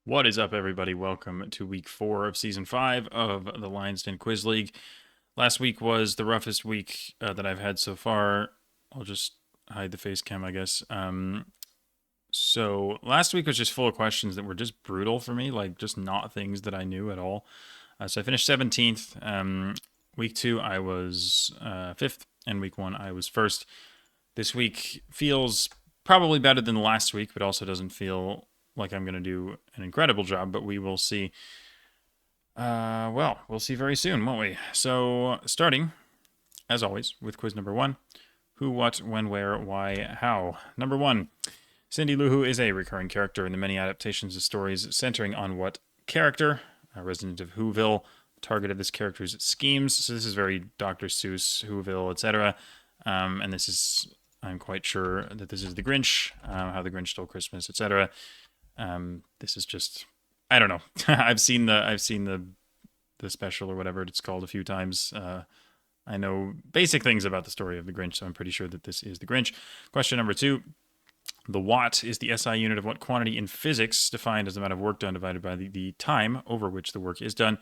What is up, everybody? Welcome to week 4 of season 5 of the Lyons Quiz League. Last week was the roughest week that I've had so far. I'll just hide the face cam, I guess. So last week was just full of questions that were just brutal for me, like just not things that I knew at all. So I finished 17th. Week 2, I was 5th, and week 1, I was 1st. This week feels probably better than last week, but also doesn't feel like I'm going to do an incredible job, but we will see. Well, we'll see very soon, won't we? So, starting, as always, with quiz number 1. Who, what, when, where, why, how. Number 1. Cindy Lou Who is a recurring character in the many adaptations of stories centering on what character? A resident of Whoville targeted this character's schemes. So this is very Dr. Seuss, Whoville, etc. And this is, I'm quite sure that this is the Grinch, how the Grinch stole Christmas, etc. This is just, I don't know. I've seen the special or whatever it's called a few times. I know basic things about the story of the Grinch, so I'm pretty sure that this is the Grinch. Question number 2. The watt is the SI unit of what quantity in physics, defined as the amount of work done divided by the time over which the work is done.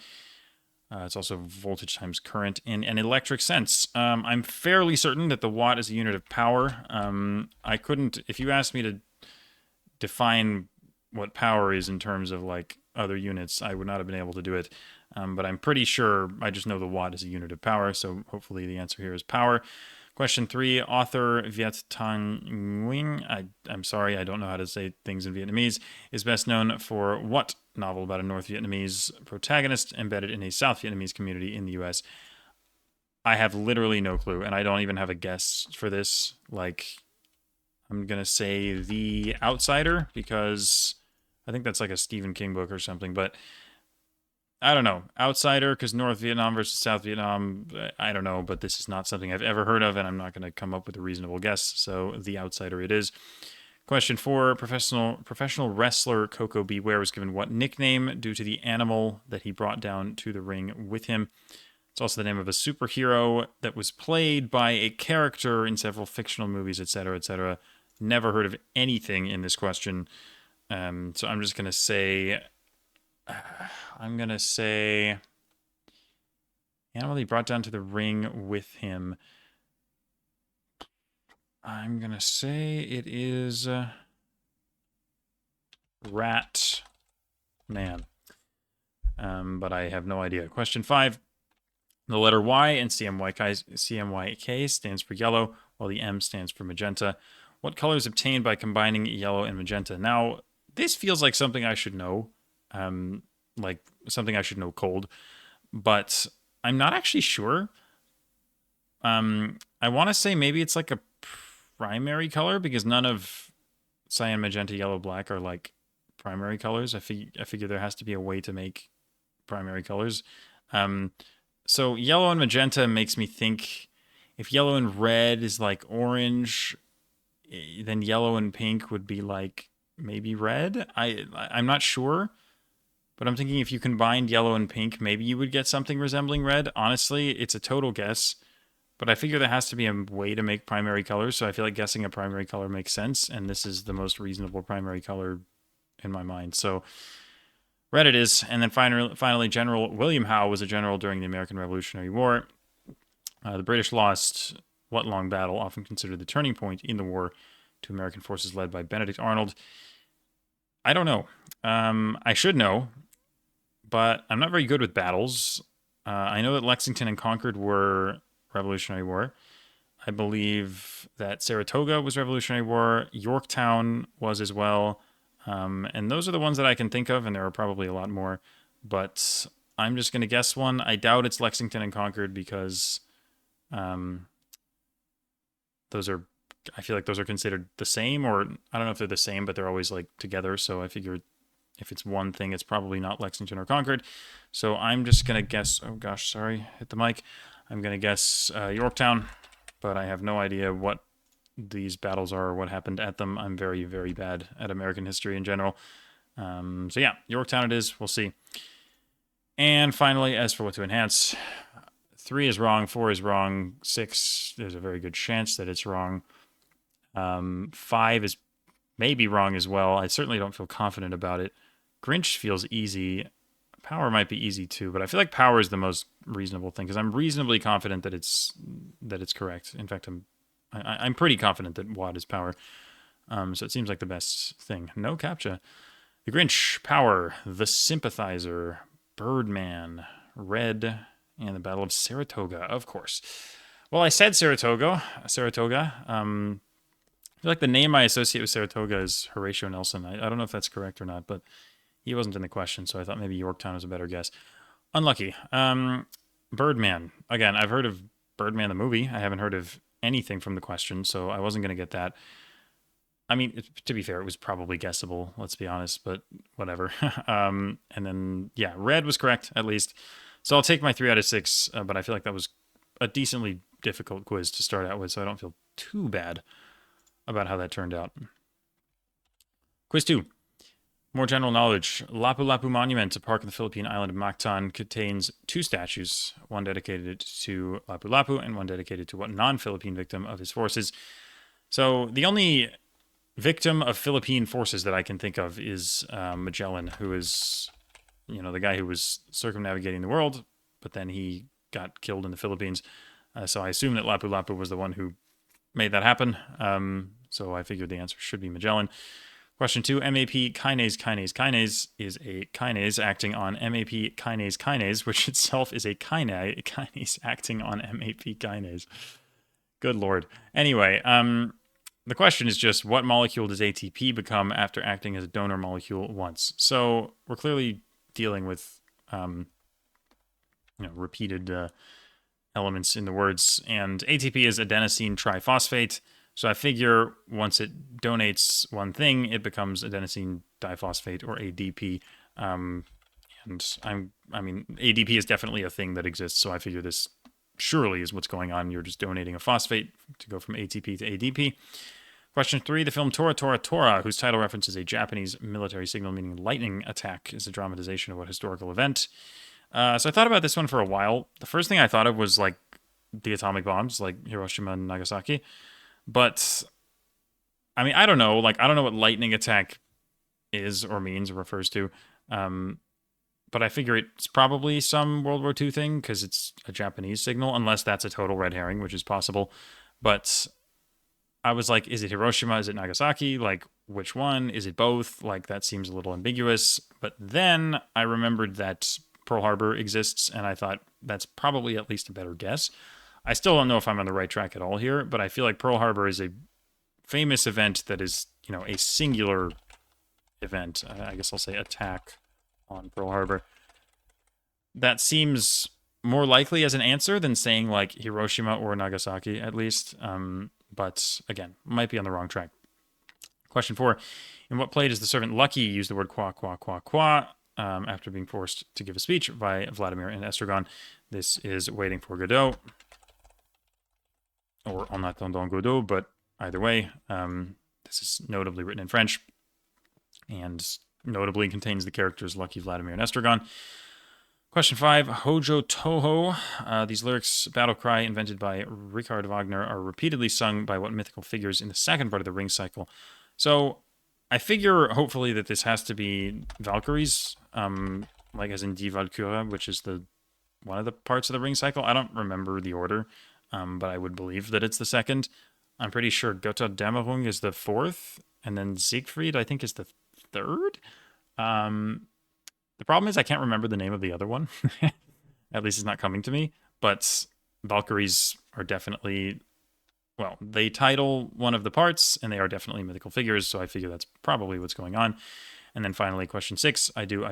It's also voltage times current in an electric sense. I'm fairly certain that the watt is a unit of power. I couldn't, if you asked me to define what power is in terms of like other units, I would not have been able to do it. But I'm pretty sure I just know the watt is a unit of power, so hopefully the answer here is power. Question 3, author Viet Thanh Nguyen, I'm sorry, I don't know how to say things in Vietnamese, is best known for what novel about a North Vietnamese protagonist embedded in a South Vietnamese community in the US? I have literally no clue, and I don't even have a guess for this. Like, I'm going to say The Outsider, because I think that's like a Stephen King book or something, but I don't know. Outsider, because North Vietnam versus South Vietnam, I don't know, but this is not something I've ever heard of, and I'm not going to come up with a reasonable guess, so The Outsider it is. Question 4, professional wrestler Coco Beware was given what nickname due to the animal that he brought down to the ring with him? It's also the name of a superhero that was played by a character in several fictional movies, etc., etc. Never heard of anything in this question. So I'm just going to say animal he brought down to the ring with him. I'm going to say it is Rat Man. But I have no idea. Question 5. The letter Y in CMYK stands for yellow, while the M stands for magenta. What color is obtained by combining yellow and magenta? Now, this feels like something I should know. Like something I should know cold, but I'm not actually sure. I want to say maybe it's like a primary color because none of cyan, magenta, yellow, black are like primary colors. I figure there has to be a way to make primary colors. So yellow and magenta makes me think if yellow and red is like orange, then yellow and pink would be like maybe red. I'm not sure. But I'm thinking if you combined yellow and pink, maybe you would get something resembling red. Honestly, it's a total guess. But I figure there has to be a way to make primary colors, so I feel like guessing a primary color makes sense, and this is the most reasonable primary color in my mind. So red it is. And then finally, General William Howe was a general during the American Revolutionary War. The British lost what long battle, often considered the turning point in the war, to American forces led by Benedict Arnold? I don't know. I should know, but I'm not very good with battles. I know that Lexington and Concord were Revolutionary War. I believe that Saratoga was Revolutionary War. Yorktown was as well. And those are the ones that I can think of, and there are probably a lot more. But I'm just going to guess one. I doubt it's Lexington and Concord because those are, I feel like those are considered the same, or I don't know if they're the same, but they're always like together. So I figured if it's one thing, it's probably not Lexington or Concord. So I'm just going to guess, oh gosh, sorry, hit the mic. I'm going to guess Yorktown, but I have no idea what these battles are or what happened at them. I'm very, very bad at American history in general. So yeah, Yorktown it is. We'll see. And finally, as for what to enhance, 3 is wrong, 4 is wrong, 6, there's a very good chance that it's wrong. 5 is maybe wrong as well. I certainly don't feel confident about it. Grinch feels easy. Power might be easy too, but I feel like Power is the most reasonable thing because I'm reasonably confident that it's correct. In fact, I'm pretty confident that Watt is Power. So it seems like the best thing. No captcha. The Grinch, Power, The Sympathizer, Birdman, Red, and the Battle of Saratoga, of course. Well, I said Saratoga. I feel like the name I associate with Saratoga is Horatio Nelson. I don't know if that's correct or not, but he wasn't in the question, so I thought maybe Yorktown was a better guess. Unlucky. Birdman. Again, I've heard of Birdman the movie. I haven't heard of anything from the question, so I wasn't going to get that. I mean, to be fair, it was probably guessable, let's be honest, but whatever. And then, yeah, Red was correct, at least. So I'll take my 3 out of 6, but I feel like that was a decently difficult quiz to start out with, so I don't feel too bad about how that turned out. Quiz 2. More general knowledge. Lapu-Lapu Monument, a park on the Philippine island of Mactan, contains 2 statues, one dedicated to Lapu-Lapu and one dedicated to what non-Philippine victim of his forces. So the only victim of Philippine forces that I can think of is Magellan, who is, the guy who was circumnavigating the world, but then he got killed in the Philippines. So I assume that Lapu-Lapu was the one who made that happen. So I figured the answer should be Magellan. Question 2, MAP kinase is a kinase acting on MAP kinase, which itself is a kinase acting on MAP kinase. Good Lord. Anyway, the question is just, what molecule does ATP become after acting as a donor molecule once? So we're clearly dealing with, repeated elements in the words, and ATP is adenosine triphosphate. So I figure once it donates one thing, it becomes adenosine diphosphate, or ADP. And ADP is definitely a thing that exists. So I figure this surely is what's going on. You're just donating a phosphate to go from ATP to ADP. Question 3, the film Tora Tora Tora, whose title references a Japanese military signal meaning lightning attack, is a dramatization of what historical event? So I thought about this one for a while. The first thing I thought of was like the atomic bombs, like Hiroshima and Nagasaki. But I mean, I don't know. Like, I don't know what lightning attack is or means or refers to. But I figure it's probably some World War II thing because it's a Japanese signal, unless that's a total red herring, which is possible. But I was like, is it Hiroshima? Is it Nagasaki? Like, which one? Is it both? Like, that seems a little ambiguous. But then I remembered that Pearl Harbor exists, and I thought that's probably at least a better guess. I still don't know if I'm on the right track at all here, but I feel like Pearl Harbor is a famous event that is, a singular event. I guess I'll say attack on Pearl Harbor. That seems more likely as an answer than saying like Hiroshima or Nagasaki, at least. But again, might be on the wrong track. Question 4. In what play does the servant Lucky use the word qua, qua, qua, qua after being forced to give a speech by Vladimir and Estragon? This is Waiting for Godot, or En attendant Godot, but either way, this is notably written in French and notably contains the characters Lucky, Vladimir, and Estragon. Question 5, Hojo Toho. These lyrics, battle cry invented by Richard Wagner, are repeatedly sung by what mythical figures in the second part of the Ring cycle? So I figure hopefully that this has to be Valkyries, like as in Die Valkyrie, which is one of the parts of the Ring cycle. I don't remember the order, but I would believe that it's the second. I'm pretty sure Götterdämmerung is the 4th, and then Siegfried, I think, is the 3rd. The problem is I can't remember the name of the other one. At least it's not coming to me. But Valkyries are definitely, well, they title one of the parts, and they are definitely mythical figures, so I figure that's probably what's going on. And then finally, question 6, I Do,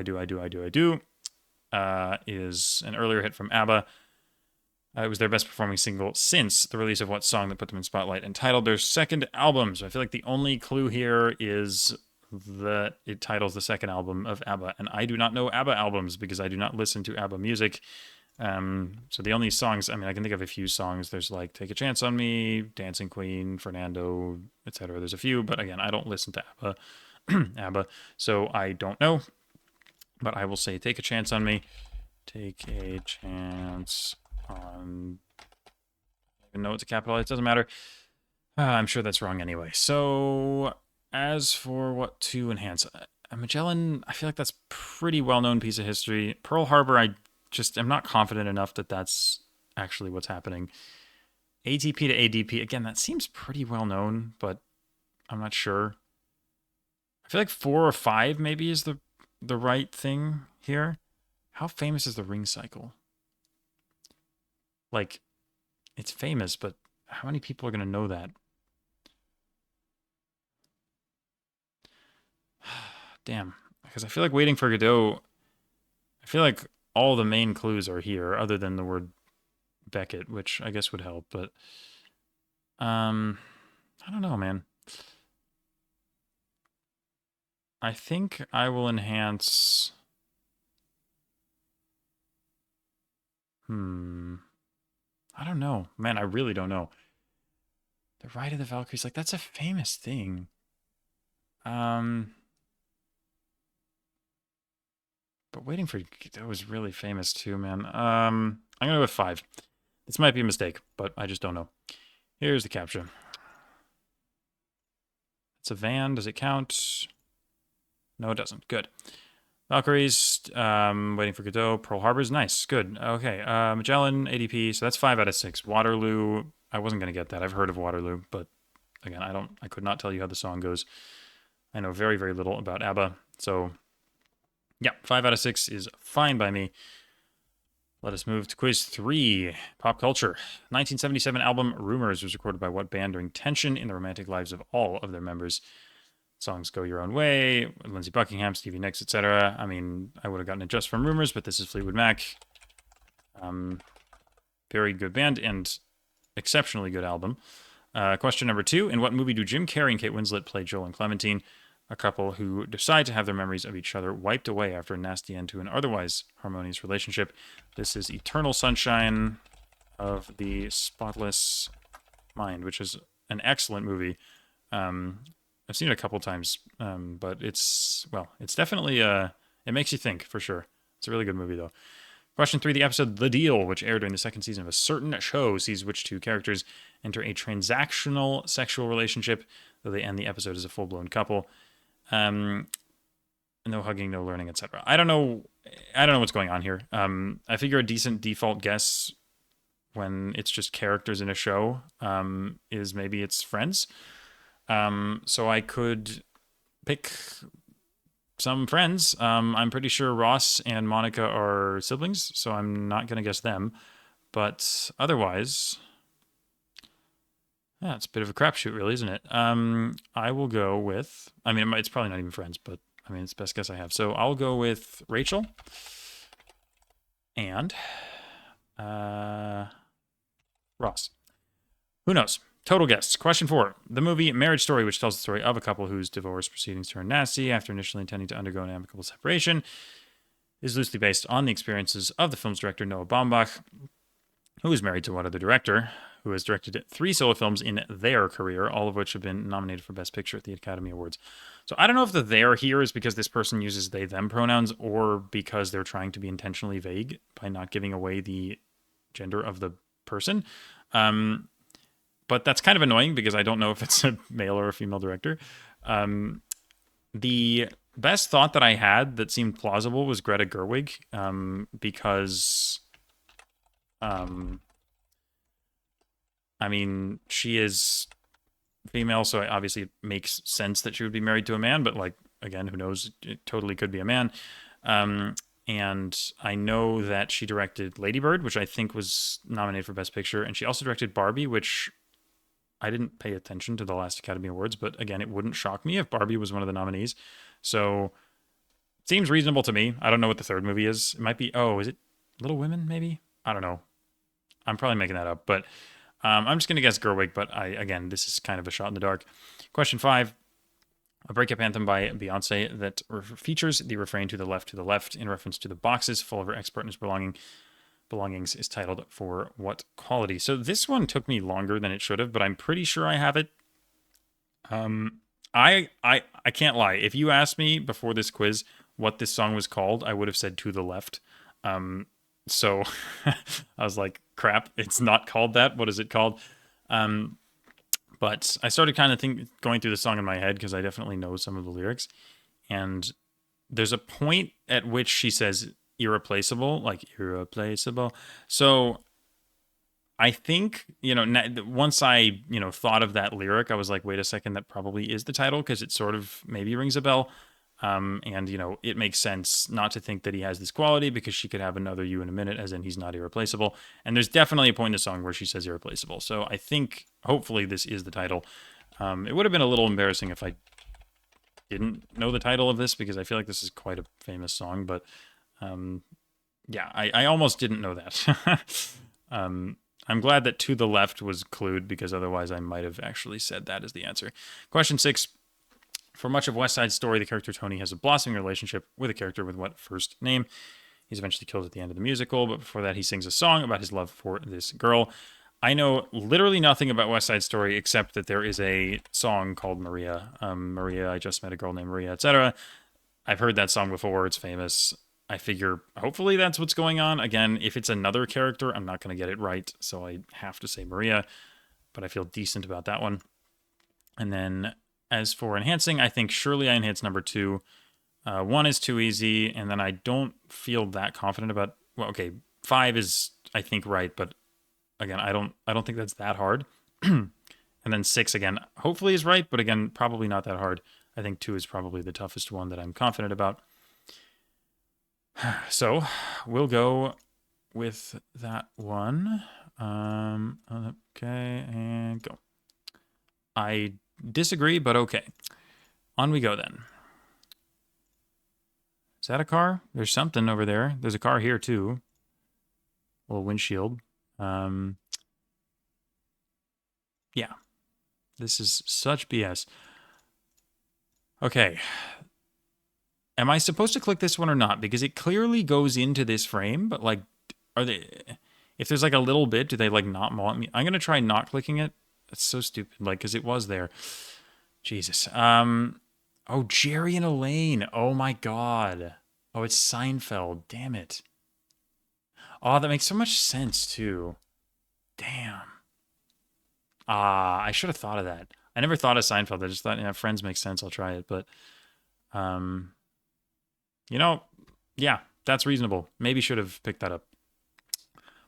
is an earlier hit from ABBA. It was their best performing single since the release of what song that put them in spotlight and titled their second album. So I feel like the only clue here is that it titles the second album of ABBA, and I do not know ABBA albums because I do not listen to ABBA music. So the only songs, I can think of a few songs. There's like Take a Chance on Me, Dancing Queen, Fernando, etc. There's a few, but again, I don't listen to ABBA, so I don't know. But I will say Take a Chance on Me. Take a chance on... I don't even know it's a capital. It doesn't matter. I'm sure that's wrong anyway. So... as for what to enhance, Magellan, I feel like that's pretty well-known piece of history. Pearl Harbor, I just am not confident enough that that's actually what's happening. ATP to ADP, again, that seems pretty well-known, but I'm not sure. I feel like 4 or 5 maybe is the right thing here. How famous is the ring cycle? Like, it's famous, but how many people are going to know that? Damn. Because I feel like Waiting for Godot, I feel like all the main clues are here, other than the word Beckett, which I guess would help, but I don't know, man. I think I will enhance. I don't know. Man, I really don't know. The Ride of the Valkyries, like that's a famous thing. Um but Waiting for that was really famous too, man. I'm gonna go with 5. This might be a mistake, but I just don't know. Here's the captcha. It's a van. Does it count? No, it doesn't. Good. Valkyries, Waiting for Godot, Pearl Harbor's nice. Good. Okay. Magellan, ADP, so that's 5 out of 6. Waterloo, I wasn't gonna get that. I've heard of Waterloo, but again, I could not tell you how the song goes. I know very, very little about ABBA. So yeah, 5 out of 6 is fine by me. Let us move to quiz 3. Pop culture. 1977 album Rumors was recorded by what band during tension in the romantic lives of all of their members? Songs Go Your Own Way, Lindsey Buckingham, Stevie Nicks, etc. I mean, I would have gotten it just from Rumors, but this is Fleetwood Mac. Very good band and exceptionally good album. Question number 2. In what movie do Jim Carrey and Kate Winslet play Joel and Clementine, a couple who decide to have their memories of each other wiped away after a nasty end to an otherwise harmonious relationship? This is Eternal Sunshine of the Spotless Mind, which is an excellent movie. I've seen it a couple times, but it's definitely, it makes you think, for sure. It's a really good movie, though. Question 3, the episode The Deal, which aired during the second season of a certain show, sees which two characters enter a transactional sexual relationship, though they end the episode as a full-blown couple. No hugging, no learning, etc. I don't know what's going on here. I figure a decent default guess when it's just characters in a show is maybe it's friends. So I could pick some friends. I'm pretty sure Ross and Monica are siblings, so I'm not going to guess them. But otherwise, yeah, it's a bit of a crapshoot, really, isn't it? I will go with, I mean, it's probably not even friends, but I mean, it's the best guess I have. So I'll go with Rachel and Ross. Who knows? Total guess. Question 4. The movie Marriage Story, which tells the story of a couple whose divorce proceedings turn nasty after initially intending to undergo an amicable separation, is loosely based on the experiences of the film's director, Noah Baumbach, who is married to one other director, who has directed 3 solo films in their career, all of which have been nominated for Best Picture at the Academy Awards. So I don't know if the "their" here is because this person uses they, them pronouns, or because they're trying to be intentionally vague by not giving away the gender of the person. But that's kind of annoying because I don't know if it's a male or a female director. The best thought that I had that seemed plausible was Greta Gerwig, because, I mean, she is female, so obviously it makes sense that she would be married to a man, but, like, again, who knows? It totally could be a man. And I know that she directed Lady Bird, which I think was nominated for Best Picture, and she also directed Barbie, which I didn't pay attention to the last Academy Awards, but again, it wouldn't shock me if Barbie was one of the nominees. So it seems reasonable to me. I don't know what the third movie is. It might be, is it Little Women, maybe? I don't know. I'm probably making that up, but I'm just going to guess Gerwig, but again, this is kind of a shot in the dark. Question 5, a breakup anthem by Beyonce that features the refrain "to the left" in reference to the boxes full of her ex-partner's belongings is titled For What Quality? So this one took me longer than it should have, but I'm pretty sure I have it. I can't lie. If you asked me before this quiz what this song was called, I would have said To the Left. So I was like, crap, it's not called that. What is it called? But I started kind of going through the song in my head because I definitely know some of the lyrics. And there's a point at which she says irreplaceable, like irreplaceable. So I think, once I, thought of that lyric, I was like, wait a second, that probably is the title because it sort of maybe rings a bell. And, it makes sense not to think that he has this quality because she could have another you in a minute, as in he's not irreplaceable. And there's definitely a point in the song where she says irreplaceable. So I think hopefully this is the title. It would have been a little embarrassing if I didn't know the title of this because I feel like this is quite a famous song. But yeah, I almost didn't know that. I'm glad that To the Left was clued because otherwise I might have actually said that as the answer. Question 6. For much of West Side Story, the character Tony has a blossoming relationship with a character with what first name? He's eventually killed at the end of the musical, but before that he sings a song about his love for this girl. I know literally nothing about West Side Story except that there is a song called Maria. Maria, I just met a girl named Maria, etc. I've heard that song before. It's famous. I figure hopefully that's what's going on. Again, if it's another character, I'm not going to get it right, so I have to say Maria, but I feel decent about that one. And then as for enhancing, I think surely I enhance number 2. 1 is too easy, and then I don't feel that confident about. Well, okay, 5 is I think right, but again, I don't think that's that hard. And then 6 again, hopefully is right, but again, probably not that hard. I think 2 is probably the toughest one that I'm confident about. So we'll go with that one. Okay, and go. I disagree, but okay. On we go then. Is that a car? There's something over there. There's a car here too. A little windshield. Yeah. This is such BS. Okay. Am I supposed to click this one or not? Because it clearly goes into this frame, but like, are they? If there's like a little bit, do they like not want me? I'm gonna try not clicking it. That's so stupid. Like, because it was there. Jesus. Oh, Jerry and Elaine. Oh my God. Oh, it's Seinfeld. Damn it. Oh, that makes so much sense too. Damn. I should have thought of that. I never thought of Seinfeld. I just thought, yeah, Friends makes sense. I'll try it, but yeah, that's reasonable. Maybe should have picked that up.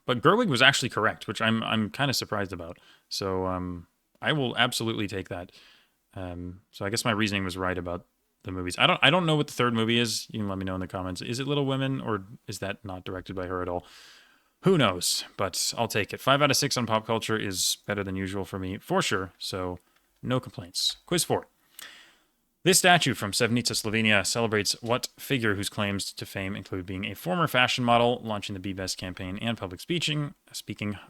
But Gerwig was actually correct, which I'm kind of surprised about. So I will absolutely take that. So I guess my reasoning was right about the movies. I don't know what the third movie is. You can let me know in the comments. Is it Little Women or is that not directed by her at all? Who knows? But I'll take it. 5 out of 6 on pop culture is better than usual for me, for sure. So no complaints. Quiz 4. This statue from Sevnica, Slovenia celebrates what figure whose claims to fame include being a former fashion model, launching the Be Best campaign, and public speaking,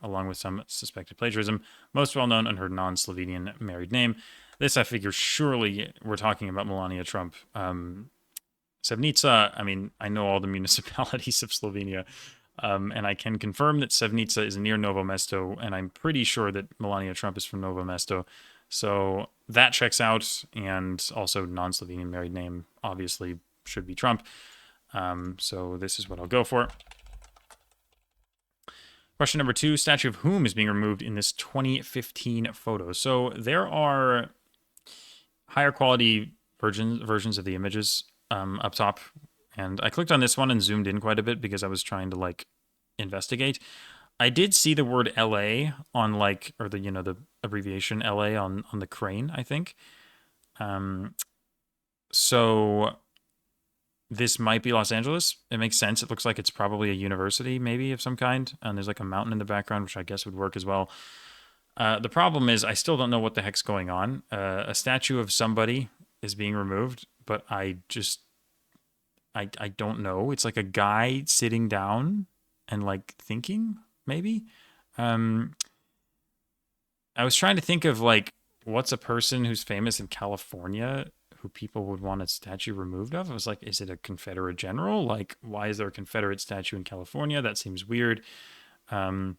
along with some suspected plagiarism, most well known under her non-Slovenian married name. This, I figure, surely we're talking about Melania Trump. Sevnica, I mean, I know all the municipalities of Slovenia, and I can confirm that Sevnica is near Novo Mesto, and I'm pretty sure that Melania Trump is from Novo Mesto. So that checks out, and also non-Slovenian married name obviously should be Trump. So this is what I'll go for. Question number 2, statue of whom is being removed in this 2015 photo? So there are higher quality versions of the images up top, and I clicked on this one and zoomed in quite a bit because I was trying to like investigate. I did see the word LA on like, or the abbreviation LA on the crane, I think. So this might be Los Angeles. It makes sense. It looks like it's probably a university, maybe of some kind. And there's like a mountain in the background, which I guess would work as well. The problem is I still don't know what the heck's going on. A statue of somebody is being removed, but I don't know. It's like a guy sitting down and like thinking, maybe. I was trying to think of like what's a person who's famous in California who people would want a statue removed of. I was like, is it a Confederate general? Like, why is there a Confederate statue in California? That seems weird. And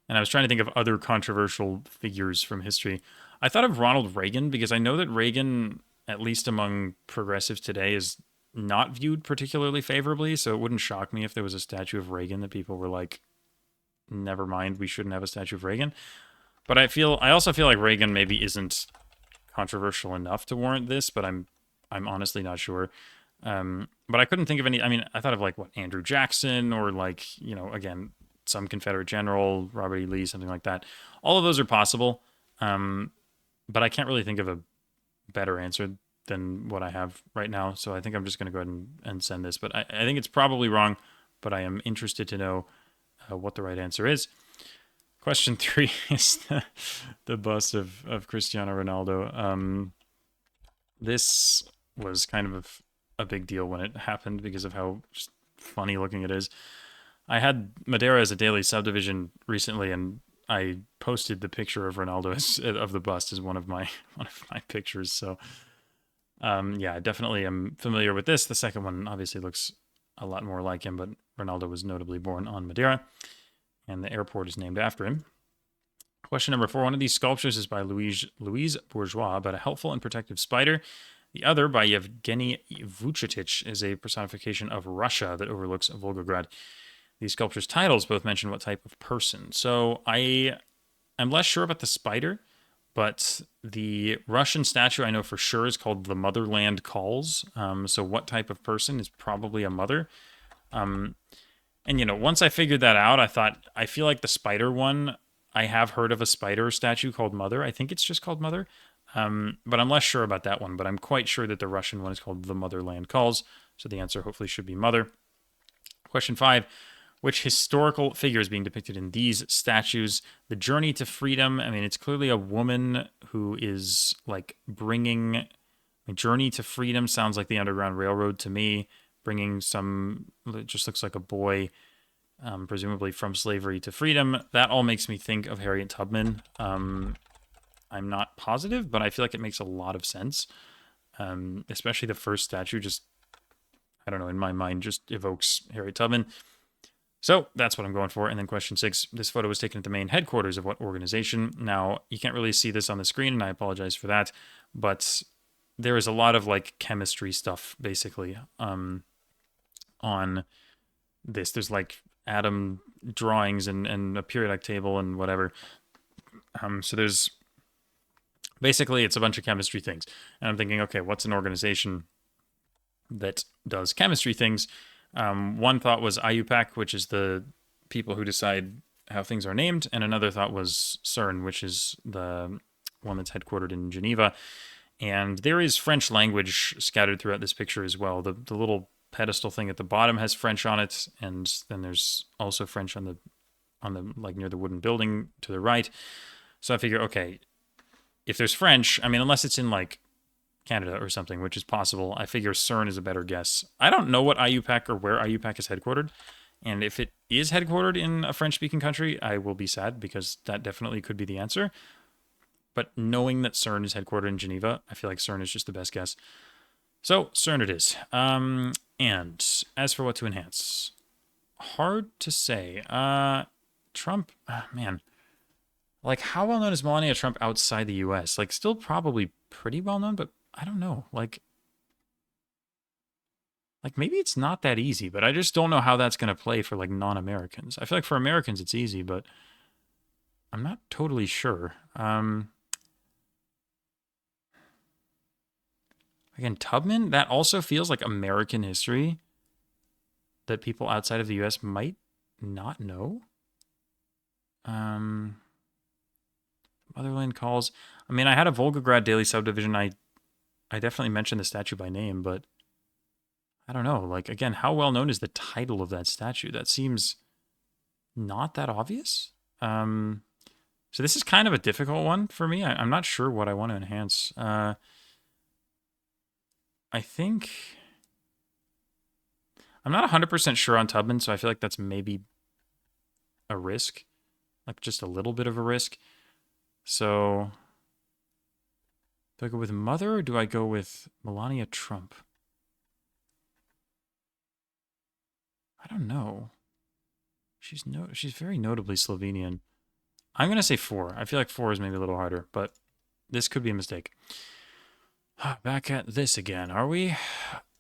I was trying to think of other controversial figures from history. I thought of Ronald Reagan because I know that Reagan, at least among progressives today, is not viewed particularly favorably. So it wouldn't shock me if there was a statue of Reagan that people were like, never mind, we shouldn't have a statue of Reagan. But I also feel like Reagan maybe isn't controversial enough to warrant this, but I'm I'm honestly not sure. But I couldn't think of any. I mean, I thought of like what Andrew Jackson or like again some Confederate general, Robert E. Lee, something like that. All of those are possible, but I can't really think of a better answer than what I have right now. So I think I'm just going to go ahead and send this. But I think it's probably wrong, but I am interested to know what the right answer is. Question 3 is the bust of Cristiano Ronaldo. This was kind of a big deal when it happened because of how just funny looking it is. I had Madeira as a daily subdivision recently, and I posted the picture of Ronaldo of the bust as one of my pictures. So yeah, I definitely am familiar with this. The second one obviously looks a lot more like him, but Ronaldo was notably born on Madeira, and the airport is named after him. Question number 4. One of these sculptures is by Louise Bourgeois about a helpful and protective spider. The other, by Yevgeny Vucetich, is a personification of Russia that overlooks Volgograd. These sculptures' titles both mention what type of person. So I am less sure about the spider, but the Russian statue I know for sure is called The Motherland Calls. So what type of person is probably a mother? And, once I figured that out, I thought, I feel like the spider one, I have heard of a spider statue called Mother. I think it's just called Mother. But I'm less sure about that one. But I'm quite sure that the Russian one is called The Motherland Calls. So the answer hopefully should be Mother. Question 5. Which historical figure is being depicted in these statues? The journey to freedom. I mean, it's clearly a woman who is like bringing a journey to freedom. Sounds like the Underground Railroad to me. Bringing some, it just looks like a boy, presumably from slavery to freedom. That all makes me think of Harriet Tubman. I'm not positive, but I feel like it makes a lot of sense. Especially the first statue, just, I don't know, in my mind, just evokes Harriet Tubman. So that's what I'm going for. And then question 6, this photo was taken at the main headquarters of what organization? Now, you can't really see this on the screen, and I apologize for that, but there is a lot of like chemistry stuff, basically, on this. There's like atom drawings and a periodic table and whatever. So there's basically, it's a bunch of chemistry things. And I'm thinking, okay, what's an organization that does chemistry things? One thought was IUPAC, which is the people who decide how things are named, and another thought was CERN, which is the one that's headquartered in Geneva. And there is French language scattered throughout this picture as well. The little pedestal thing at the bottom has French on it, and then there's also French on the like near the wooden building to the right. So I figure, okay, if there's French, I mean, unless it's in like Canada or something, which is possible, I figure CERN is a better guess. I don't know what IUPAC or where IUPAC is headquartered, and if it is headquartered in a French-speaking country, I will be sad because that definitely could be the answer. But knowing that CERN is headquartered in Geneva, I feel like CERN is just the best guess. So CERN it is. And as for what to enhance, hard to say. Trump, man. Like, how well known is Melania Trump outside the U.S.? Like, still probably pretty well known, but I don't know. Like maybe it's not that easy, but I just don't know how that's going to play for like non-Americans. I feel like for Americans it's easy, but I'm not totally sure. Again, Tubman, that also feels like American history that people outside of the U.S. might not know. Motherland Calls. I mean, I had a Volgograd Daily Subdivision. I definitely mentioned the statue by name, but I don't know. Like, again, how well known is the title of that statue? That seems not that obvious. So this is kind of a difficult one for me. I'm not sure what I want to enhance. I think I'm not 100% sure on Tubman, so I feel like that's maybe a risk, like just a little bit of a risk. So do I go with Mother or do I go with Melania Trump? I don't know. She's very notably Slovenian. I'm going to say 4. I feel like 4 is maybe a little harder, but this could be a mistake. Back at this again, are we?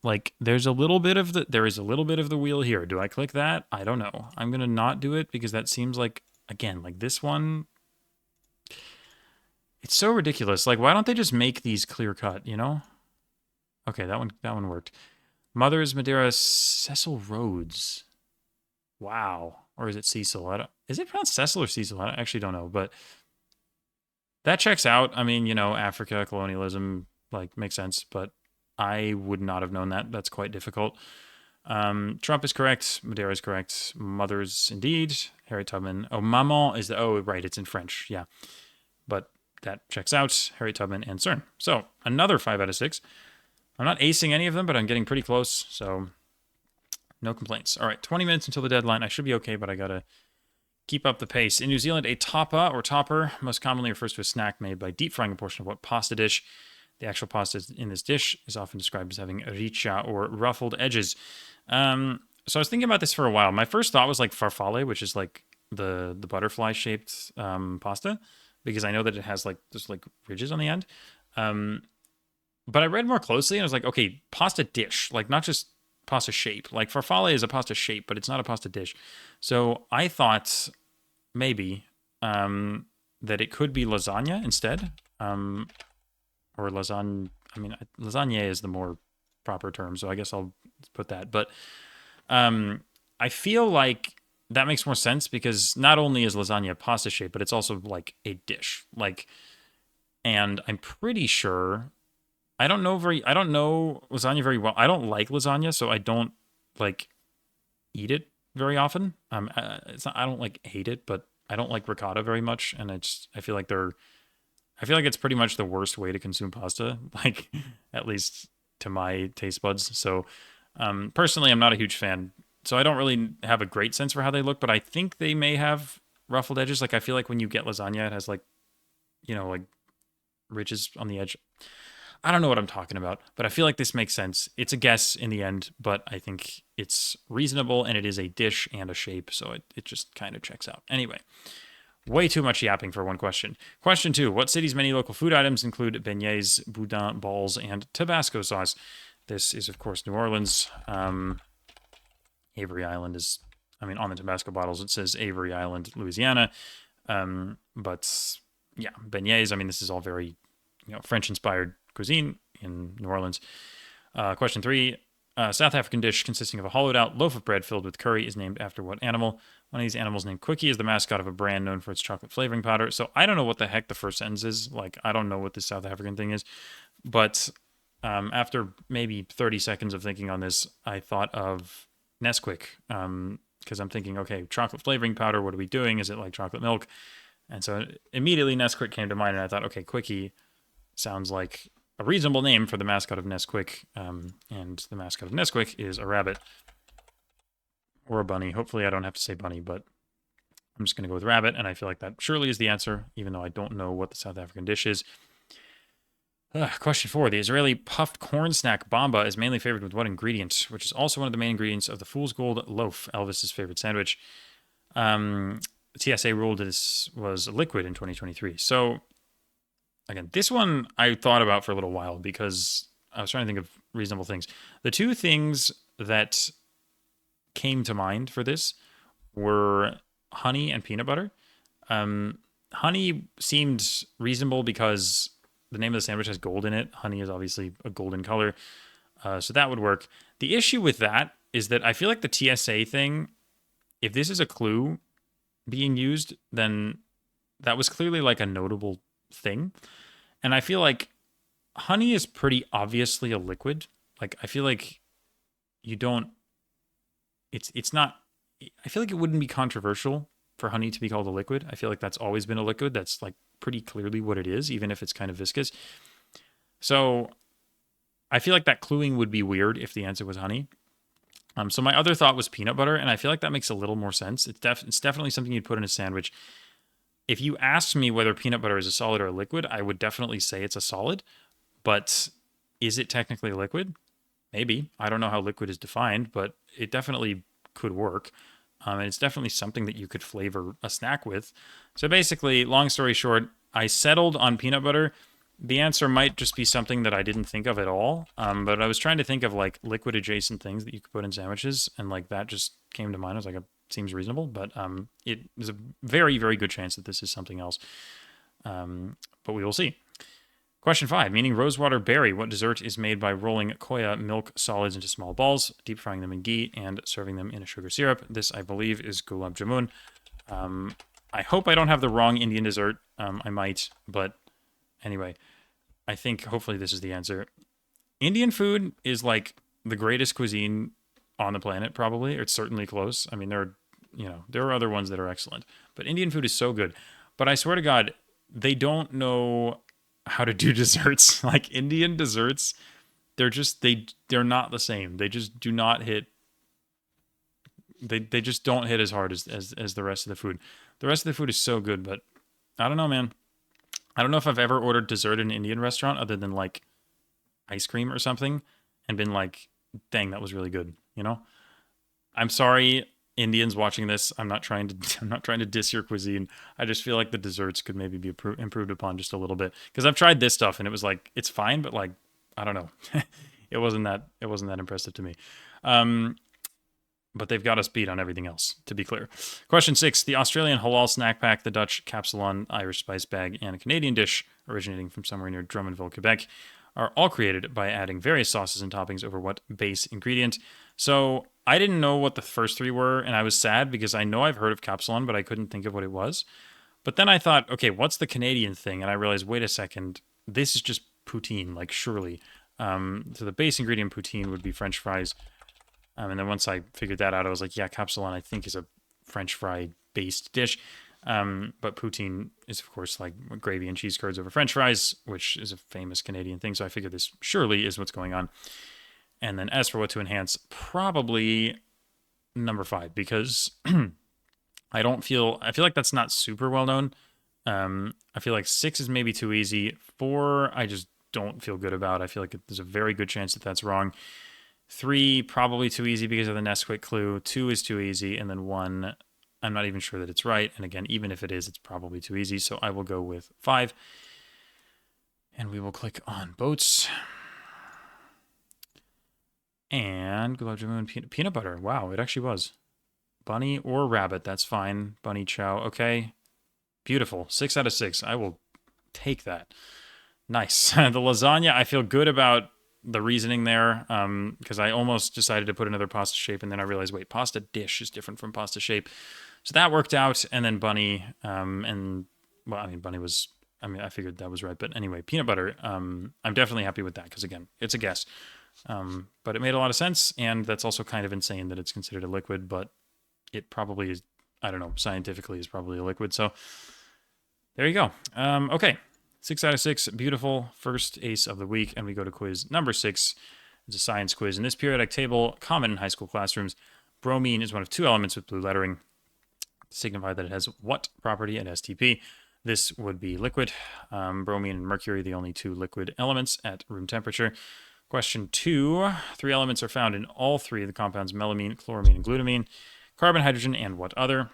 Like, there is a little bit of the wheel here. Do I click that? I don't know. I'm going to not do it because that seems like, again, like this one, it's so ridiculous. Like, why don't they just make these clear cut, you know? Okay, that one worked. Mother's Madeira Cecil Rhodes. Wow. Or is it Cecil? Is it pronounced Cecil or Cecil? I actually don't know, but that checks out. I mean, Africa, colonialism, like, makes sense, but I would not have known that. That's quite difficult. Trump is correct. Madeira is correct. Mother's indeed. Harriet Tubman. Oh, maman is right. It's in French. Yeah. But that checks out. Harriet Tubman and CERN. So another 5 out of 6. I'm not acing any of them, but I'm getting pretty close. So no complaints. All right. 20 minutes until the deadline. I should be okay, but I got to keep up the pace. In New Zealand, a tapa or topper most commonly refers to a snack made by deep frying a portion of what pasta dish. The actual pasta in this dish is often described as having riccia or ruffled edges. So I was thinking about this for a while. My first thought was like farfalle, which is like the butterfly shaped pasta, because I know that it has like just like ridges on the end. But I read more closely and I was like, okay, pasta dish, like not just pasta shape. Like farfalle is a pasta shape, but it's not a pasta dish. So I thought maybe that it could be lasagna instead, or lasagna. I mean, lasagna is the more proper term, so I guess I'll put that. But I feel like that makes more sense because not only is lasagna a pasta shape, but it's also like a dish. Like, and I'm pretty sure I don't know lasagna very well. I don't like lasagna, so I don't like eat it very often. I don't like hate it, but I don't like ricotta very much, and I feel like it's pretty much the worst way to consume pasta, like at least to my taste buds. So personally, I'm not a huge fan. So I don't really have a great sense for how they look, but I think they may have ruffled edges. Like I feel like when you get lasagna, it has like like ridges on the edge. I don't know what I'm talking about, but I feel like this makes sense. It's a guess in the end, but I think it's reasonable, and it is a dish and a shape, so it just kind of checks out. Anyway, way too much yapping for one question. Question 2. What city's many local food items include beignets, boudin balls, and Tabasco sauce? This is, of course, New Orleans. Avery Island is, on the Tabasco bottles, it says Avery Island, Louisiana. But yeah, beignets, this is all very, French-inspired cuisine in New Orleans. Question 3. South African dish consisting of a hollowed out loaf of bread filled with curry is named after what animal? One of these animals named Quickie is the mascot of a brand known for its chocolate flavoring powder. So I don't know what the heck the first sentence is. Like, I don't know what this South African thing is. But after maybe 30 seconds of thinking on this, I thought of Nesquik. Because I'm thinking, okay, chocolate flavoring powder, what are we doing? Is it like chocolate milk? And so immediately Nesquik came to mind, and I thought, okay, Quickie sounds like a reasonable name for the mascot of Nesquik, and the mascot of Nesquik is a rabbit or a bunny. Hopefully I don't have to say bunny, but I'm just going to go with rabbit, and I feel like that surely is the answer, even though I don't know what the South African dish is. Question 4. The Israeli puffed corn snack bamba is mainly favored with what ingredient, which is also one of the main ingredients of the Fool's Gold loaf, Elvis's favorite sandwich. TSA ruled this was a liquid in 2023. So again, this one I thought about for a little while because I was trying to think of reasonable things. The two things that came to mind for this were honey and peanut butter. Honey seemed reasonable because the name of the sandwich has gold in it. Honey is obviously a golden color, so that would work. The issue with that is that I feel like the TSA thing, if this is a clue being used, then that was clearly like a notable thing. And I feel like honey is pretty obviously a liquid. Like, I feel like you don't, it's not, I feel like it wouldn't be controversial for honey to be called a liquid. I feel like that's always been a liquid. That's like pretty clearly what it is, even if it's kind of viscous. So I feel like that cluing would be weird if the answer was honey. So my other thought was peanut butter, and I feel like that makes a little more sense. It's definitely something you'd put in a sandwich. If you asked me whether peanut butter is a solid or a liquid, I would definitely say it's a solid. But is it technically a liquid? Maybe. I don't know how liquid is defined, but it definitely could work. And it's definitely something that you could flavor a snack with. So basically, long story short, I settled on peanut butter. The answer might just be something that I didn't think of at all. But I was trying to think of like liquid adjacent things that you could put in sandwiches, and like that just came to mind. I was like, it seems reasonable, but it is a very, very good chance that this is something else. But we will see. Question 5. Meaning rosewater berry. What dessert is made by rolling koya milk solids into small balls, deep frying them in ghee, and serving them in a sugar syrup? This, I believe, is gulab jamun. I hope I don't have the wrong Indian dessert. I might, but anyway, I think hopefully this is the answer. Indian food is like the greatest cuisine on the planet, probably. It's certainly close. I mean, there are other ones that are excellent, but Indian food is so good. But I swear to God, they don't know how to do desserts. Like Indian desserts, they're not the same. They just do not hit. They just don't hit as hard as the rest of the food. The rest of the food is so good, but I don't know, man. I don't know if I've ever ordered dessert in an Indian restaurant other than like ice cream or something and been like, dang, that was really good, you know? I'm sorry, Indians watching this. I'm not trying to diss your cuisine. I just feel like the desserts could maybe be improved upon just a little bit. Because I've tried this stuff and it was like, it's fine, but like, I don't know. it wasn't that impressive to me. But they've got us beat on everything else, to be clear. Question 6. The Australian halal snack pack, the Dutch capsalon, Irish spice bag, and a Canadian dish originating from somewhere near Drummondville, Quebec, are all created by adding various sauces and toppings over what base ingredient? So I didn't know what the first three were, and I was sad because I know I've heard of capsalon, but I couldn't think of what it was. But then I thought, okay, what's the Canadian thing? And I realized, wait a second, this is just poutine, like surely. So the base ingredient poutine would be French fries. And then once I figured that out, I was like, yeah, capsalon, I think, is a French fry-based dish. But poutine is, of course, like gravy and cheese curds over French fries, which is a famous Canadian thing. So I figured this surely is what's going on. And then as for what to enhance, probably number 5, because I feel like that's not super well known. I feel like 6 is maybe too easy. 4, I just don't feel good about. I feel like there's a very good chance that that's wrong. 3, probably too easy because of the Nesquik clue. 2 is too easy. And then 1, I'm not even sure that it's right. And again, even if it is, it's probably too easy. So I will go with 5. And we will click on boats. And gulab jamun peanut butter. Wow, it actually was. Bunny or rabbit, that's fine. Bunny chow, okay. Beautiful. 6 out of 6. I will take that. Nice. The lasagna, I feel good about the reasoning there, because I almost decided to put another pasta shape, and then I realized, wait, pasta dish is different from pasta shape. So that worked out, and then bunny, bunny was, I figured that was right, but anyway, peanut butter, I'm definitely happy with that, because again, it's a guess. But it made a lot of sense, and that's also kind of insane that it's considered a liquid, but it probably is, I don't know, scientifically is probably a liquid, so there you go. Okay. 6 out of 6, beautiful first ace of the week, and we go to quiz number 6. It's a science quiz. In this periodic table, common in high school classrooms, bromine is one of 2 elements with blue lettering to signify that it has what property at STP? This would be liquid. Bromine and mercury, the only 2 liquid elements at room temperature. Question 2, 3 elements are found in all 3 of the compounds melamine, chloramine, and glutamine. Carbon, hydrogen, and what other?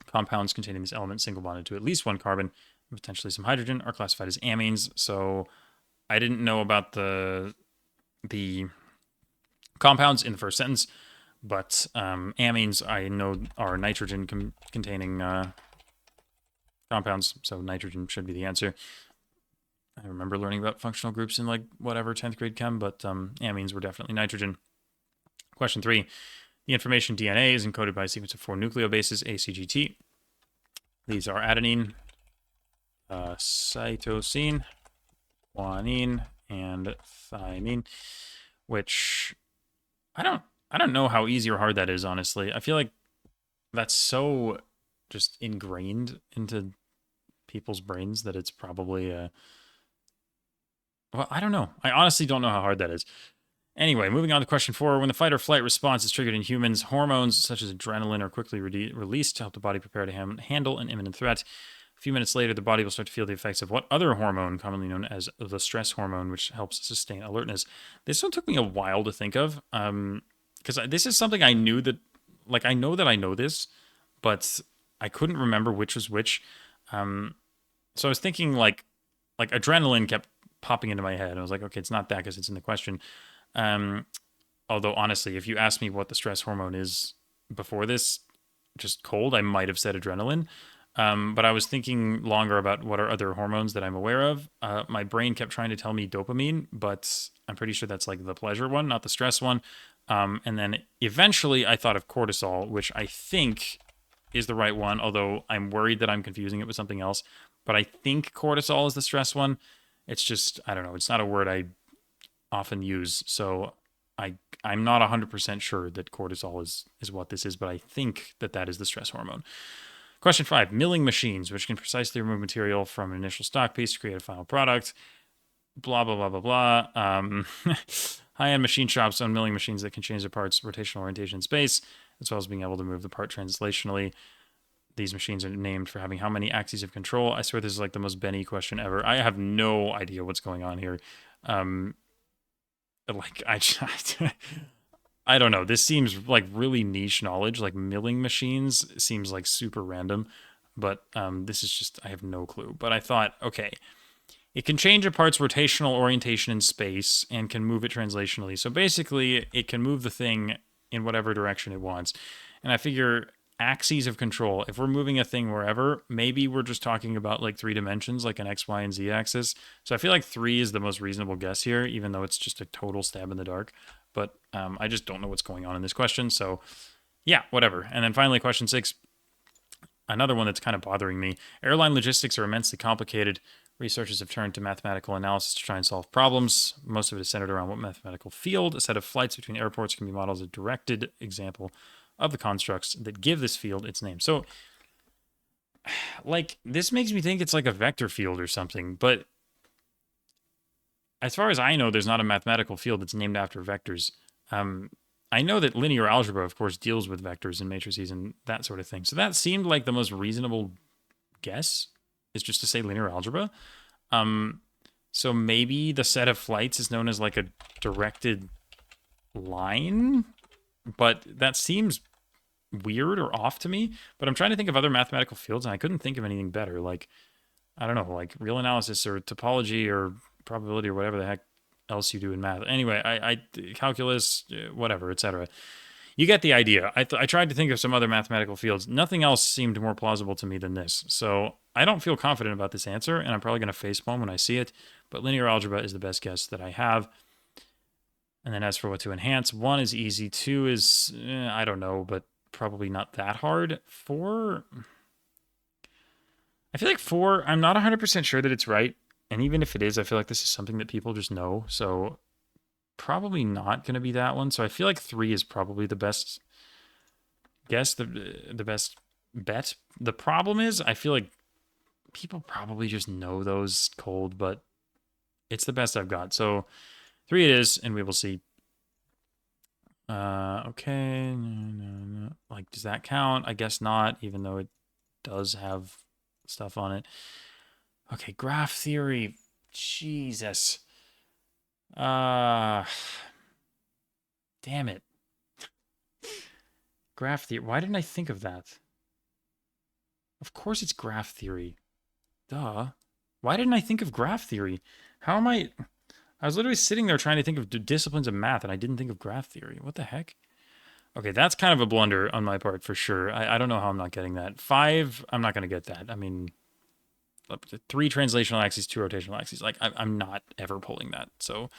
Compounds containing this element single bonded to at least 1 carbon, potentially some hydrogen, are classified as amines. So I didn't know about the compounds in the first sentence, but amines I know are nitrogen containing compounds, so nitrogen should be the answer. I remember learning about functional groups in like whatever 10th grade chem, but amines were definitely nitrogen. Question 3. The information DNA is encoded by a sequence of 4 nucleobases, ACGT. These are adenine, cytosine, guanine, and thymine, which I don't know how easy or hard that is, honestly. I feel like that's so just ingrained into people's brains that it's probably well, I don't know. I honestly don't know how hard that is. Anyway, moving on to question 4. When the fight or flight response is triggered in humans, hormones such as adrenaline are quickly released to help the body prepare to handle an imminent threat. A few minutes later, the body will start to feel the effects of what other hormone, commonly known as the stress hormone, which helps sustain alertness. This one took me a while to think of, because this is something I knew that, like, I know that I know this, but I couldn't remember which was which. So I was thinking, like adrenaline kept popping into my head. I was like, okay, it's not that because it's in the question. Although, honestly, if you asked me what the stress hormone is before this, just cold, I might have said adrenaline. But I was thinking longer about what are other hormones that I'm aware of. My brain kept trying to tell me dopamine, but I'm pretty sure that's like the pleasure one, not the stress one. And then eventually I thought of cortisol, which I think is the right one, although I'm worried that I'm confusing it with something else. But I think cortisol is the stress one. It's just, I don't know, it's not a word I often use. So I'm not 100% sure that cortisol is what this is, but I think that that is the stress hormone. Question 5. Milling machines, which can precisely remove material from an initial stock piece to create a final product. Blah, blah, blah, blah, blah. High-end machine shops own milling machines that can change the part's rotational orientation in space, as well as being able to move the part translationally. These machines are named for having how many axes of control? I swear this is like the most Benny question ever. I have no idea what's going on here. Like, I don't know. This seems like really niche knowledge. Like milling machines seems like super random, but this is just, I have no clue. But I thought, okay, it can change a part's rotational orientation in space and can move it translationally. So basically, it can move the thing in whatever direction it wants. And I figure axes of control, if we're moving a thing wherever, maybe we're just talking about like 3 dimensions, like an X, Y, and Z axis. So I feel like 3 is the most reasonable guess here, even though it's just a total stab in the dark. But I just don't know what's going on in this question. So yeah, whatever. And then finally, question 6, another one that's kind of bothering me. Airline logistics are immensely complicated. Researchers have turned to mathematical analysis to try and solve problems. Most of it is centered around what mathematical field. A set of flights between airports can be modeled as a directed example of the constructs that give this field its name. So, like, this makes me think it's like a vector field or something, but as far as I know, there's not a mathematical field that's named after vectors. I know that linear algebra, of course, deals with vectors and matrices and that sort of thing. So that seemed like the most reasonable guess, is just to say linear algebra. So maybe the set of flights is known as like a directed line, but that seems weird or off to me. But I'm trying to think of other mathematical fields, and I couldn't think of anything better. Like, I don't know, like real analysis or topology or probability or whatever the heck else you do in math. Anyway, I calculus, whatever, etc. You get the idea. I tried to think of some other mathematical fields. Nothing else seemed more plausible to me than this. So I don't feel confident about this answer, and I'm probably going to facepalm when I see it. But linear algebra is the best guess that I have. And then as for what to enhance, 1 is easy. 2 is, I don't know, but probably not that hard. 4, I feel like 4, I'm not 100% sure that it's right. And even if it is, I feel like this is something that people just know. So probably not going to be that one. So I feel like 3 is probably the best guess, the best bet. The problem is, I feel like people probably just know those cold, but it's the best I've got. So 3 it is, and we will see. Okay. No. Like, does that count? I guess not, even though it does have stuff on it. Okay, graph theory. Jesus. Damn it. Graph theory. Why didn't I think of that? Of course it's graph theory. Duh. Why didn't I think of graph theory? How am I was literally sitting there trying to think of disciplines of math, and I didn't think of graph theory. What the heck? Okay, that's kind of a blunder on my part for sure. I don't know how I'm not getting that. 5, I'm not going to get that. I mean, 3 translational axes, 2 rotational axes. Like, I'm not ever pulling that. So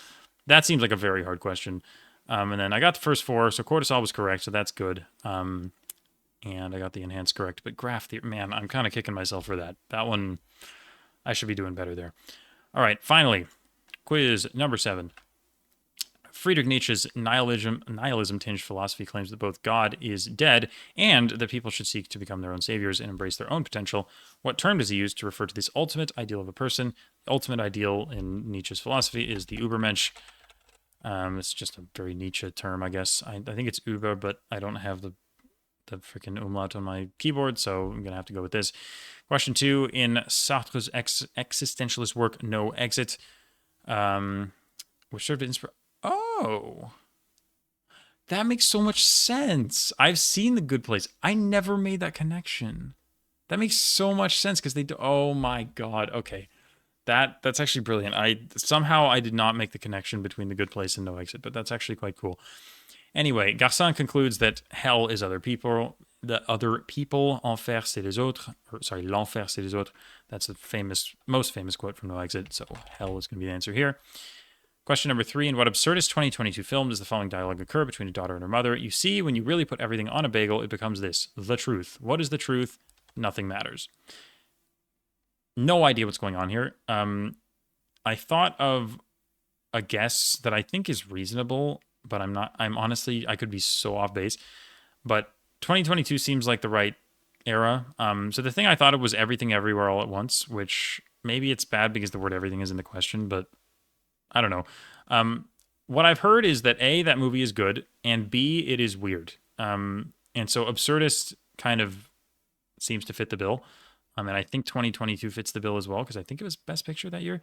that seems like a very hard question. And then I got the first 4, so cortisol was correct, so that's good. And I got the enhanced correct. But graph theory, man, I'm kind of kicking myself for that. That one, I should be doing better there. All right, finally, quiz number 7. Friedrich Nietzsche's nihilism-tinged philosophy claims that both God is dead and that people should seek to become their own saviors and embrace their own potential. What term does he use to refer to this ultimate ideal of a person? The ultimate ideal in Nietzsche's philosophy is the Übermensch. It's just a very Nietzsche term, I guess. I think it's Uber, but I don't have the freaking umlaut on my keyboard, so I'm going to have to go with this. Question 2, in Sartre's existentialist work, No Exit, which served to inspire... Oh, that makes so much sense. I've seen The Good Place. I never made that connection. That makes so much sense because they do. Oh my God. Okay. That's actually brilliant. I did not make the connection between The Good Place and No Exit, but that's actually quite cool. Anyway, Garcin concludes that hell is other people. the other people. Enfer, c'est les autres. Or, sorry, l'enfer, c'est les autres. That's the most famous quote from No Exit. So hell is going to be the answer here. Question number 3. In what absurdist 2022 film does the following dialogue occur between a daughter and her mother? You see, when you really put everything on a bagel, it becomes this: the truth. What is the truth? Nothing matters. No idea what's going on here. I thought of a guess that I think is reasonable, but I'm not. I'm honestly, I could be so off base. But 2022 seems like the right era. So the thing I thought of was Everything Everywhere All at Once, which maybe it's bad because the word everything is in the question, but I don't know. What I've heard is that A, that movie is good, and B, it is weird. And so absurdist kind of seems to fit the bill. And I think 2022 fits the bill as well because I think it was Best Picture that year.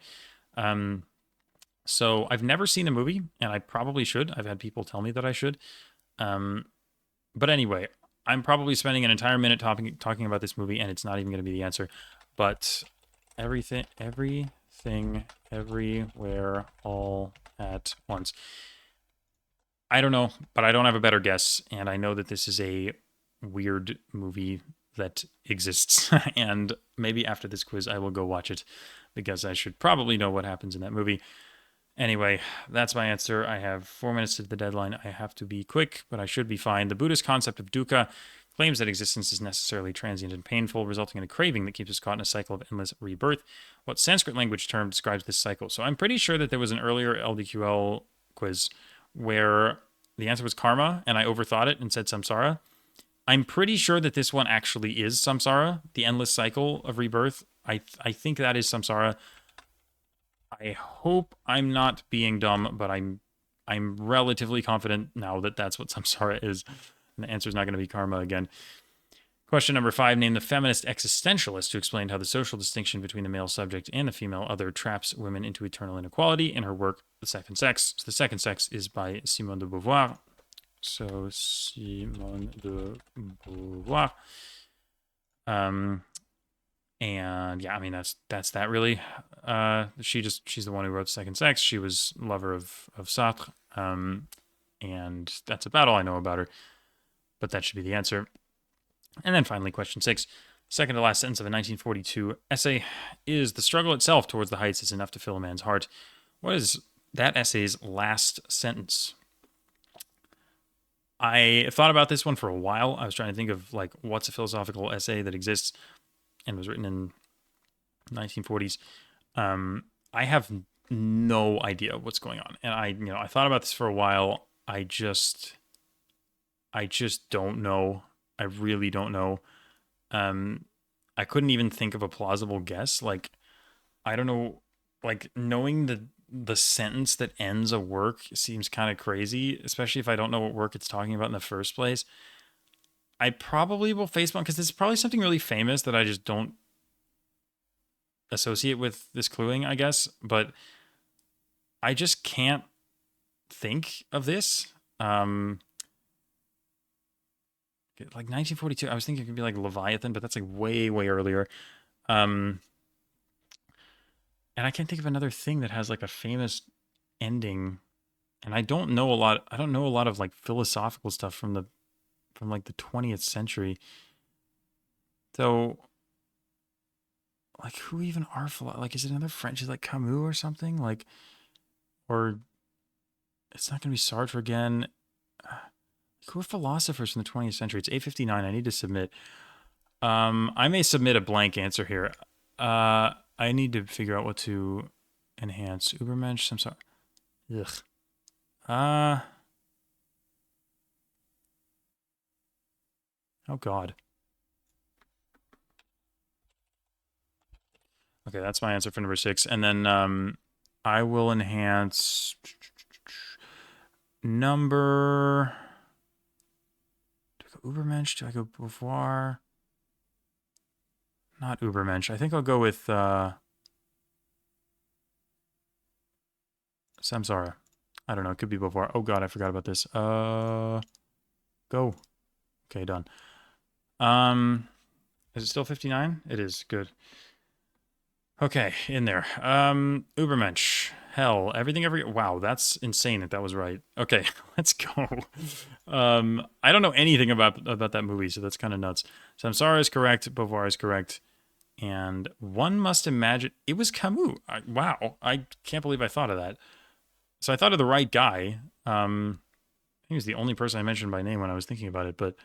So I've never seen the movie, and I probably should. I've had people tell me that I should. But anyway, I'm probably spending an entire minute talking about this movie, and it's not even going to be the answer. But everything, everywhere, all at once. I don't know, but I don't have a better guess, and I know that this is a weird movie that exists, and maybe after this quiz I will go watch it because I should probably know what happens in that movie. Anyway, that's my answer. I have 4 minutes to the deadline. I have to be quick, but I should be fine. The Buddhist concept of dukkha claims that existence is necessarily transient and painful, resulting in a craving that keeps us caught in a cycle of endless rebirth. What Sanskrit language term describes this cycle? So I'm pretty sure that there was an earlier LDQL quiz where the answer was karma, and I overthought it and said samsara. I'm pretty sure that this one actually is samsara, the endless cycle of rebirth. I think that is samsara. I hope I'm not being dumb, but I'm relatively confident now that that's what samsara is. And the answer is not going to be karma again. Question number 5. Name the feminist existentialist who explained how the social distinction between the male subject and the female other traps women into eternal inequality in her work, The Second Sex. So The Second Sex is by Simone de Beauvoir. So Simone de Beauvoir. And yeah, I mean that's that really. She's the one who wrote Second Sex. She was lover of Sartre. And that's about all I know about her. But that should be the answer. And then finally, question 6. Second to last sentence of a 1942 essay is: the struggle itself towards the heights is enough to fill a man's heart. What is that essay's last sentence? I thought about this one for a while. I was trying to think of like what's a philosophical essay that exists and was written in 1940s. I have no idea what's going on, and I thought about this for a while. I just don't know. I really don't know. I couldn't even think of a plausible guess. Like, I don't know. Like, knowing the sentence that ends a work seems kind of crazy, especially if I don't know what work it's talking about in the first place. I probably will facepalm because it's probably something really famous that I just don't associate with this cluing, I guess. But I just can't think of this. Like 1942, I was thinking it could be like Leviathan, but that's like way, way earlier. And I can't think of another thing that has like a famous ending. And I don't know a lot. I don't know a lot of like philosophical stuff from like the 20th century. So, like, who even are like? Is it another French? Is it like Camus or something? Like, or it's not going to be Sartre again. Who are philosophers from the 20th century? It's 8:59. I need to submit. I may submit a blank answer here. I need to figure out what to enhance. Ubermensch, some sort. Ugh. Oh God. Okay, that's my answer for number 6. And then I will enhance number. Do I go Ubermensch? Do I go Beauvoir? Not Ubermensch. I think I'll go with Samsara. I don't know. It could be Beauvoir. Oh God, I forgot about this. Go. Okay, done. Is it still 59? It is. Good. Okay, in there. Ubermensch. hell? Everything every wow, that's insane that was right. Okay, let's go. I don't know anything about that movie, so that's kind of nuts. Samsara is correct, Beauvoir is correct, and one must imagine it was Camus. Wow, I can't believe I thought of that. So I thought of the right guy. He was the only person I mentioned by name when I was thinking about it, but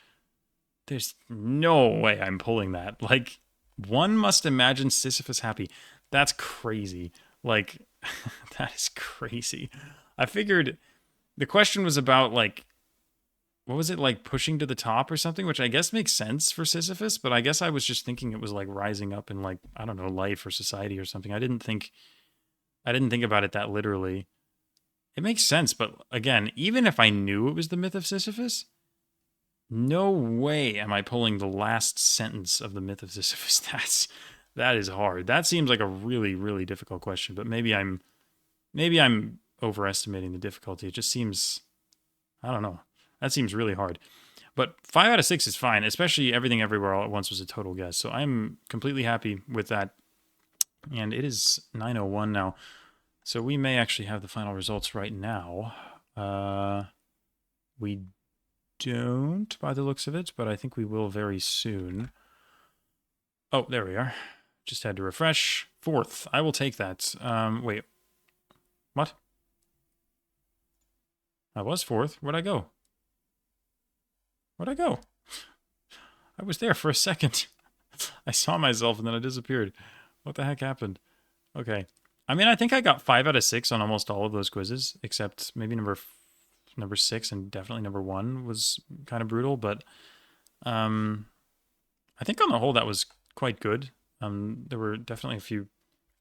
there's no way I'm pulling that. Like, one must imagine Sisyphus happy. That's crazy. Like, that is crazy. I figured the question was about, like, what was it, like pushing to the top or something, which I guess makes sense for Sisyphus, but I guess I was just thinking it was like rising up in, like, I don't know, life or society or something. I didn't think about it that literally. It makes sense, but again, even if I knew it was the myth of Sisyphus, no way am I pulling the last sentence of the myth of Sisyphus. That is hard. That seems like a really, really difficult question, but maybe I'm overestimating the difficulty. It just seems, I don't know. That seems really hard. But 5 out of 6 is fine, especially Everything Everywhere All at Once was a total guess. So I'm completely happy with that. And it is 9:01 now. So we may actually have the final results right now. We don't by the looks of it, but I think we will very soon. Oh, there we are. Just had to refresh. 4th. I will take that. Wait. What? I was 4th. Where'd I go? Where'd I go? I was there for a second. I saw myself and then I disappeared. What the heck happened? Okay. I mean, I think I got 5 out of 6 on almost all of those quizzes, except maybe number 6 and definitely number 1 was kind of brutal, but I think on the whole that was quite good. There were definitely a few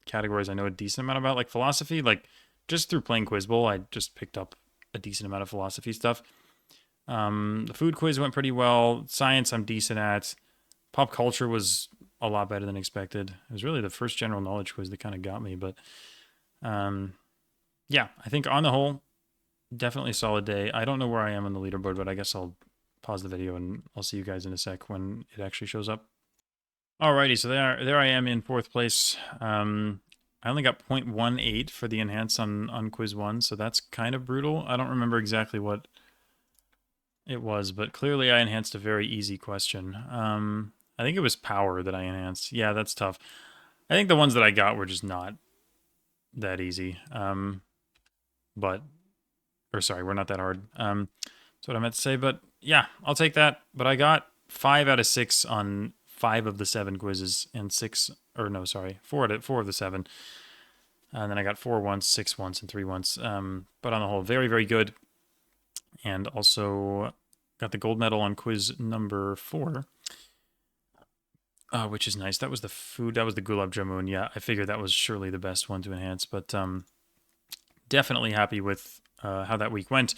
categories I know a decent amount about, like philosophy. Like, just through playing Quiz Bowl, I just picked up a decent amount of philosophy stuff. The food quiz went pretty well. Science I'm decent at. Pop culture was a lot better than expected. It was really the first general knowledge quiz that kind of got me, but yeah, I think on the whole, definitely a solid day. I don't know where I am on the leaderboard, but I guess I'll pause the video and I'll see you guys in a sec when it actually shows up. Alrighty, so there I am in 4th place. I only got 0.18 for the enhance on quiz 1, so that's kind of brutal. I don't remember exactly what it was, but clearly I enhanced a very easy question. I think it was power that I enhanced. Yeah, that's tough. I think the ones that I got were just not that easy. We're not that hard. That's what I meant to say, but yeah, I'll take that. But I got 5 out of 6 on 5 of the 7 quizzes, and 4 of the 7. And then I got 4 once, 6 once, and 3 once. But on the whole, very, very good. And also got the gold medal on quiz number 4, which is nice. That was the food. That was the gulab jamun. Yeah, I figured that was surely the best one to enhance. But definitely happy with how that week went.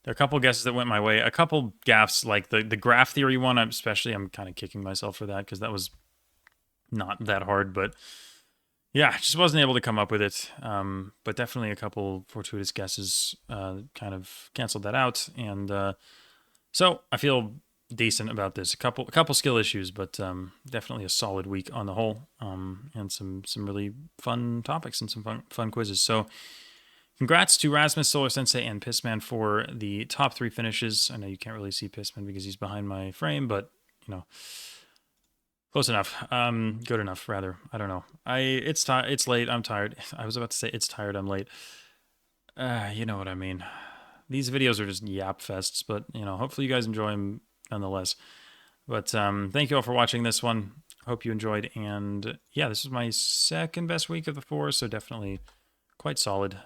There are a couple guesses that went my way. A couple gaffes, like the graph theory one, I'm kind of kicking myself for that because that was not that hard. But yeah, just wasn't able to come up with it. But definitely a couple fortuitous guesses kind of canceled that out. And so I feel decent about this. A couple skill issues, but definitely a solid week on the whole. And some really fun topics and some fun quizzes. So congrats to Rasmus, Solar Sensei, and Pissman for the top 3 finishes. I know you can't really see Pissman because he's behind my frame, but you know, close enough. Good enough, rather. I don't know. It's late. I'm tired. I was about to say it's tired. I'm late. You know what I mean. These videos are just yap fests, but you know, hopefully you guys enjoy them nonetheless. But thank you all for watching this one. Hope you enjoyed. And yeah, this is my second best week of the 4, so definitely quite solid.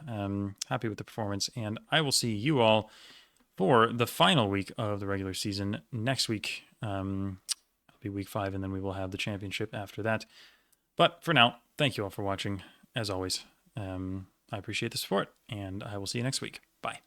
Happy with the performance, and I will see you all for the final week of the regular season next week. It'll be week 5, and then we will have the championship after that. But for now, thank you all for watching. As always, I appreciate the support, and I will see you next week. Bye.